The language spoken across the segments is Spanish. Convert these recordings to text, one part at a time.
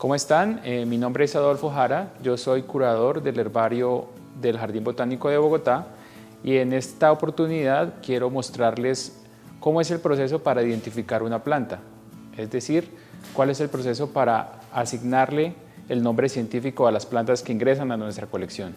¿Cómo están? Mi nombre es Adolfo Jara, yo soy curador del herbario del Jardín Botánico de Bogotá y en esta oportunidad quiero mostrarles cómo es el proceso para identificar una planta, es decir, cuál es el proceso para asignarle el nombre científico a las plantas que ingresan a nuestra colección.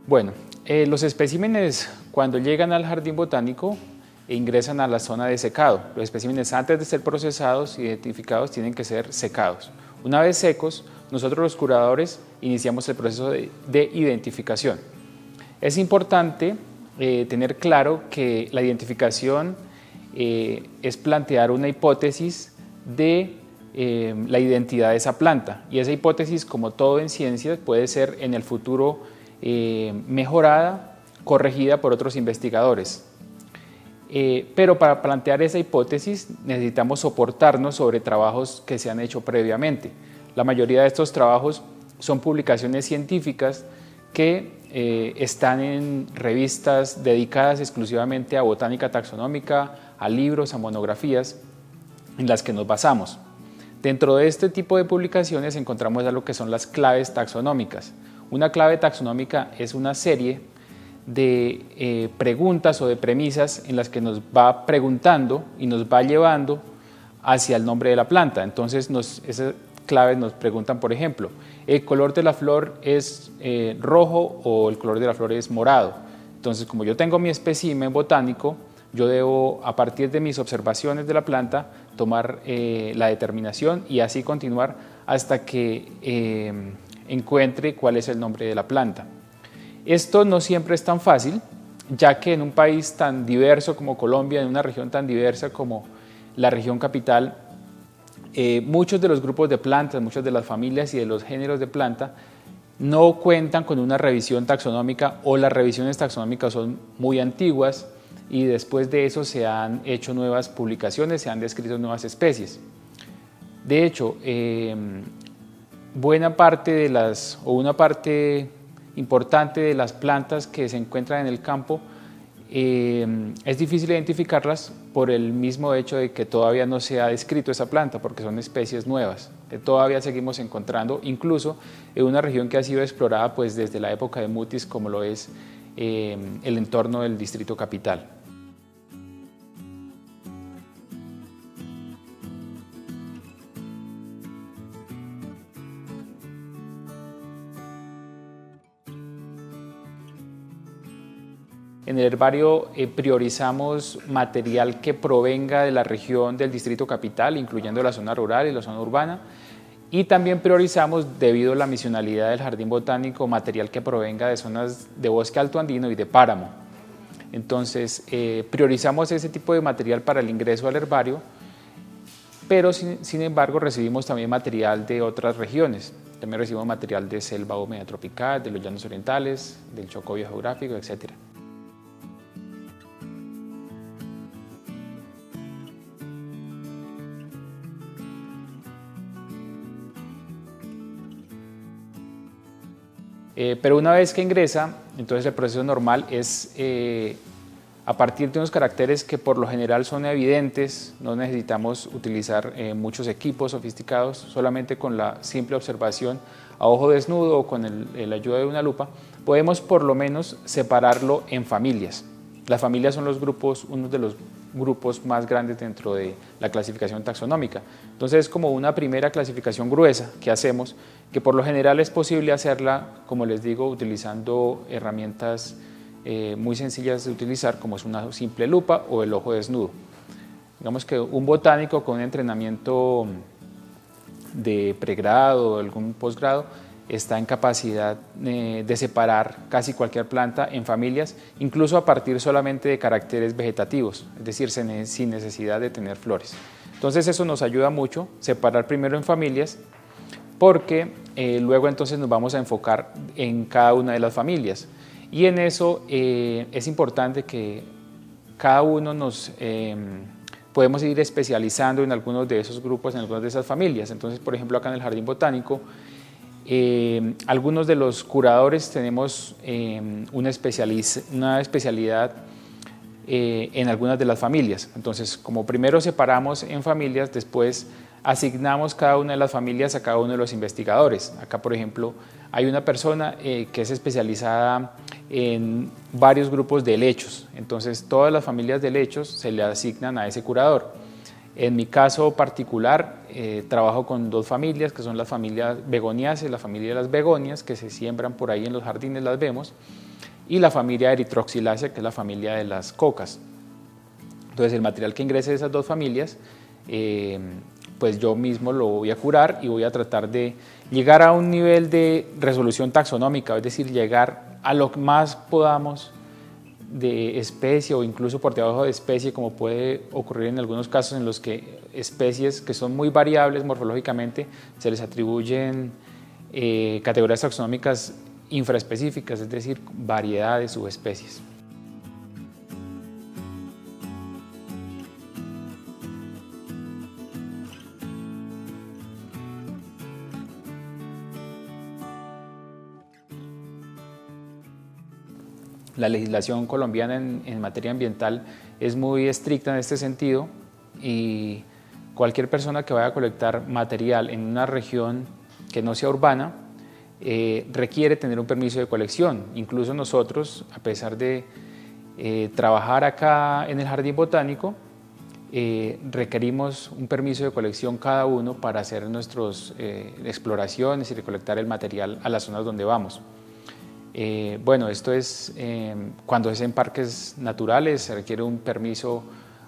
Bueno, los especímenes cuando llegan al jardín botánico ingresan a la zona de secado. Los especímenes antes de ser procesados e identificados tienen que ser secados. Una vez secos, nosotros los curadores iniciamos el proceso de identificación. Es importante tener claro que la identificación es plantear una hipótesis de la identidad de esa planta y esa hipótesis, como todo en ciencias, puede ser en el futuro mejorada, corregida por otros investigadores. Pero para plantear esa hipótesis necesitamos soportarnos sobre trabajos que se han hecho previamente. La mayoría de estos trabajos son publicaciones científicas que están en revistas dedicadas exclusivamente a botánica taxonómica, a libros, a monografías en las que nos basamos. Dentro de este tipo de publicaciones encontramos algo que son las claves taxonómicas. Una clave taxonómica es una serie de preguntas o de premisas en las que nos va preguntando y nos va llevando hacia el nombre de la planta. Entonces esas claves nos preguntan, por ejemplo, ¿el color de la flor es rojo o el color de la flor es morado? Entonces, como yo tengo mi espécimen botánico, yo debo, a partir de mis observaciones de la planta, tomar la determinación y así continuar hasta que encuentre cuál es el nombre de la planta. Esto no siempre es tan fácil, ya que en un país tan diverso como Colombia, en una región tan diversa como la región capital, muchos de los grupos de plantas, muchas de las familias y de los géneros de planta no cuentan con una revisión taxonómica o las revisiones taxonómicas son muy antiguas y después de eso se han hecho nuevas publicaciones, se han descrito nuevas especies. De hecho, una parte importante de las plantas que se encuentran en el campo es difícil identificarlas por el mismo hecho de que todavía no se ha descrito esa planta porque son especies nuevas que todavía seguimos encontrando, incluso en una región que ha sido explorada pues desde la época de Mutis, como lo es el entorno del distrito capital. En el herbario priorizamos material que provenga de la región del distrito capital, incluyendo la zona rural y la zona urbana, y también priorizamos, debido a la misionalidad del jardín botánico, material que provenga de zonas de bosque alto andino y de páramo. Entonces, priorizamos ese tipo de material para el ingreso al herbario, pero sin embargo recibimos también material de otras regiones. También recibimos material de selva húmeda tropical, de los llanos orientales, del Chocó biogeográfico, etc. Pero una vez que ingresa, entonces el proceso normal es a partir de unos caracteres que por lo general son evidentes, no necesitamos utilizar muchos equipos sofisticados, solamente con la simple observación a ojo desnudo o con la ayuda de una lupa, podemos por lo menos separarlo en familias. Las familias son uno de los grupos más grandes dentro de la clasificación taxonómica. Entonces es como una primera clasificación gruesa que hacemos, que por lo general es posible hacerla, como les digo, utilizando herramientas muy sencillas de utilizar, como es una simple lupa o el ojo desnudo. Digamos que un botánico con un entrenamiento de pregrado o algún posgrado está en capacidad de separar casi cualquier planta en familias, incluso a partir solamente de caracteres vegetativos, es decir, sin necesidad de tener flores. Entonces eso nos ayuda mucho, separar primero en familias, porque luego entonces nos vamos a enfocar en cada una de las familias. Y en eso es importante que cada uno podemos ir especializando en algunos de esos grupos, en algunas de esas familias. Entonces, por ejemplo, acá en el Jardín Botánico, algunos de los curadores tenemos una especialidad en algunas de las familias. Entonces, como primero separamos en familias, después asignamos cada una de las familias a cada uno de los investigadores. Acá, por ejemplo, hay una persona que es especializada en varios grupos de helechos. Entonces, todas las familias de helechos se le asignan a ese curador. En mi caso particular, trabajo con dos familias, que son las familias begoniaceae, la familia de las begonias, que se siembran por ahí en los jardines, las vemos, y la familia Erythroxylaceae, que es la familia de las cocas. Entonces, el material que ingrese de esas dos familias, pues yo mismo lo voy a curar y voy a tratar de llegar a un nivel de resolución taxonómica, es decir, llegar a lo que más podamos de especie o incluso por debajo de especie, como puede ocurrir en algunos casos en los que especies que son muy variables morfológicamente se les atribuyen categorías taxonómicas infraespecíficas, es decir, variedades, subespecies. La legislación colombiana en materia ambiental es muy estricta en este sentido y cualquier persona que vaya a colectar material en una región que no sea urbana requiere tener un permiso de colección. Incluso nosotros, a pesar de trabajar acá en el Jardín Botánico, requerimos un permiso de colección cada uno para hacer nuestras exploraciones y recolectar el material a las zonas donde vamos. Bueno, esto es cuando es en parques naturales, se requiere un permiso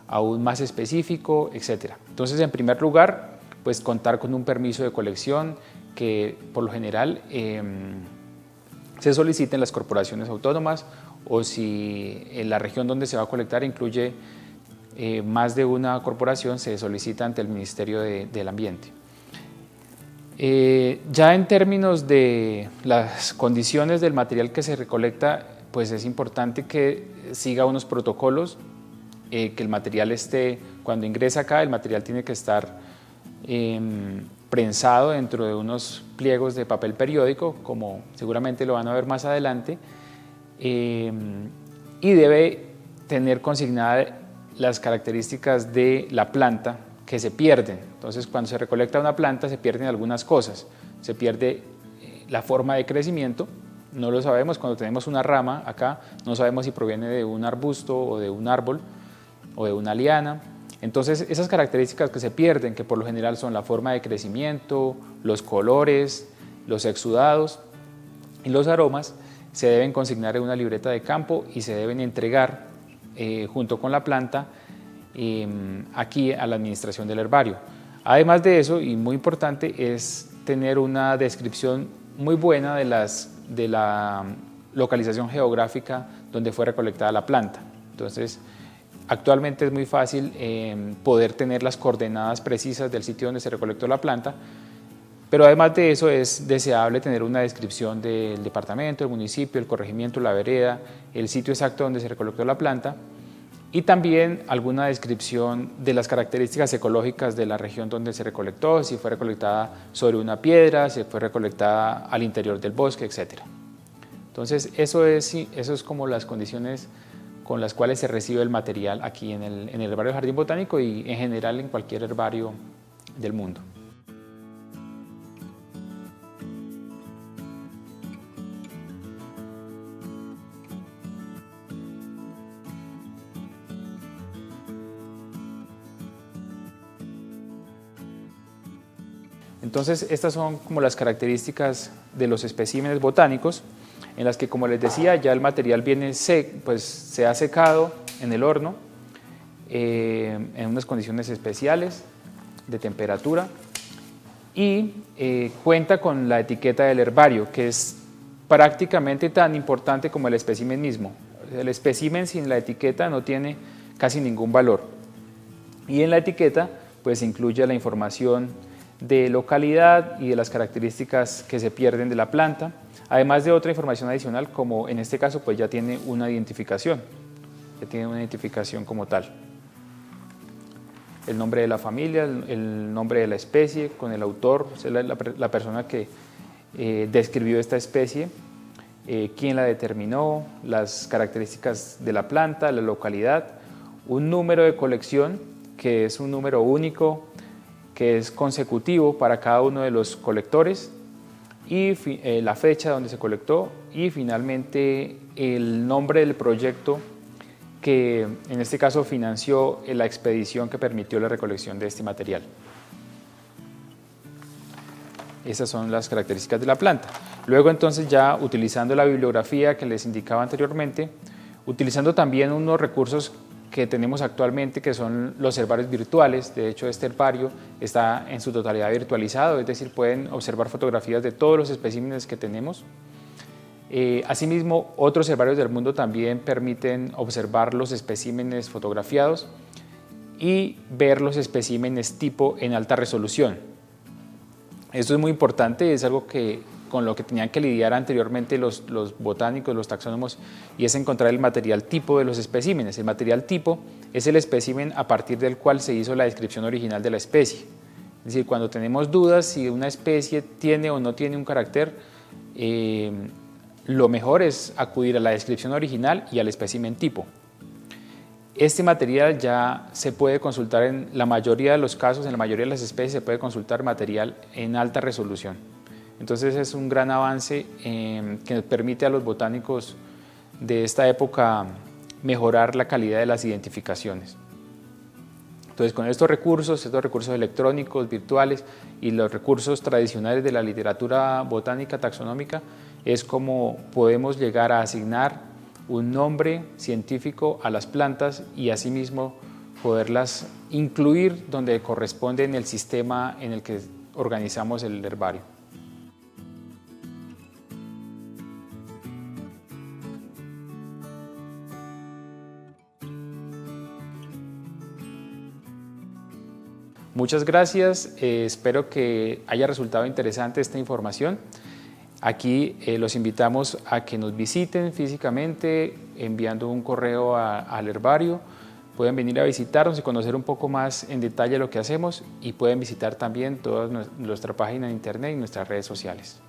aún más específico, etc. Entonces, en primer lugar, pues contar con un permiso de colección que por lo general se solicita en las corporaciones autónomas, o si en la región donde se va a colectar incluye más de una corporación, se solicita ante el Ministerio del Ambiente. Ya en términos de las condiciones del material que se recolecta, pues es importante que siga unos protocolos, que el material cuando ingresa acá, el material tiene que estar prensado dentro de unos pliegos de papel periódico, como seguramente lo van a ver más adelante, y debe tener consignadas las características de la planta que se pierden. Entonces, cuando se recolecta una planta se pierden algunas cosas. Se pierde la forma de crecimiento, no lo sabemos. Cuando tenemos una rama acá, no sabemos si proviene de un arbusto o de un árbol o de una liana. Entonces, esas características que se pierden, que por lo general son la forma de crecimiento, los colores, los exudados y los aromas, se deben consignar en una libreta de campo y se deben entregar junto con la planta aquí a la administración del herbario. Además de eso, y muy importante, es tener una descripción muy buena de la localización geográfica donde fue recolectada la planta. Entonces, actualmente es muy fácil poder tener las coordenadas precisas del sitio donde se recolectó la planta, pero además de eso es deseable tener una descripción del departamento, el municipio, el corregimiento, la vereda, el sitio exacto donde se recolectó la planta, y también alguna descripción de las características ecológicas de la región donde se recolectó, si fue recolectada sobre una piedra, si fue recolectada al interior del bosque, etc. Entonces, eso es como las condiciones con las cuales se recibe el material aquí en el herbario del Jardín Botánico y en general en cualquier herbario del mundo. Entonces, estas son como las características de los especímenes botánicos, en las que, como les decía, ya el material viene pues se ha secado en el horno en unas condiciones especiales de temperatura y cuenta con la etiqueta del herbario, que es prácticamente tan importante como el espécimen mismo. El espécimen sin la etiqueta no tiene casi ningún valor, y en la etiqueta pues incluye la información de localidad y de las características que se pierden de la planta, además de otra información adicional, como en este caso pues ya tiene una identificación. que tienen una identificación como tal. El nombre de la familia, el nombre de la especie, con el autor, o sea, la persona que describió esta especie, quién la determinó, las características de la planta, la localidad, un número de colección, que es un número único, que es consecutivo para cada uno de los colectores, y la fecha donde se colectó, y finalmente el nombre del proyecto que en este caso financió la expedición que permitió la recolección de este material. Esas son las características de la planta. Luego entonces ya utilizando la bibliografía que les indicaba anteriormente, utilizando también unos recursos que tenemos actualmente que son los herbarios virtuales. De hecho, este herbario está en su totalidad virtualizado, es decir, pueden observar fotografías de todos los especímenes que tenemos. Asimismo, otros herbarios del mundo también permiten observar los especímenes fotografiados y ver los especímenes tipo en alta resolución. Esto es muy importante, es algo con lo que tenían que lidiar anteriormente los botánicos, los taxónomos, y es encontrar el material tipo de los especímenes. El material tipo es el espécimen a partir del cual se hizo la descripción original de la especie. Es decir, cuando tenemos dudas si una especie tiene o no tiene un carácter, lo mejor es acudir a la descripción original y al espécimen tipo. Este material ya se puede consultar en la mayoría de los casos, en la mayoría de las especies se puede consultar material en alta resolución. Entonces es un gran avance que nos permite a los botánicos de esta época mejorar la calidad de las identificaciones. Entonces con estos recursos electrónicos, virtuales y los recursos tradicionales de la literatura botánica taxonómica, es como podemos llegar a asignar un nombre científico a las plantas y asimismo poderlas incluir donde corresponde en el sistema en el que organizamos el herbario. Muchas gracias, espero que haya resultado interesante esta información. Aquí los invitamos a que nos visiten físicamente enviando un correo al herbario. Pueden venir a visitarnos y conocer un poco más en detalle lo que hacemos y pueden visitar también toda nuestra página de internet y nuestras redes sociales.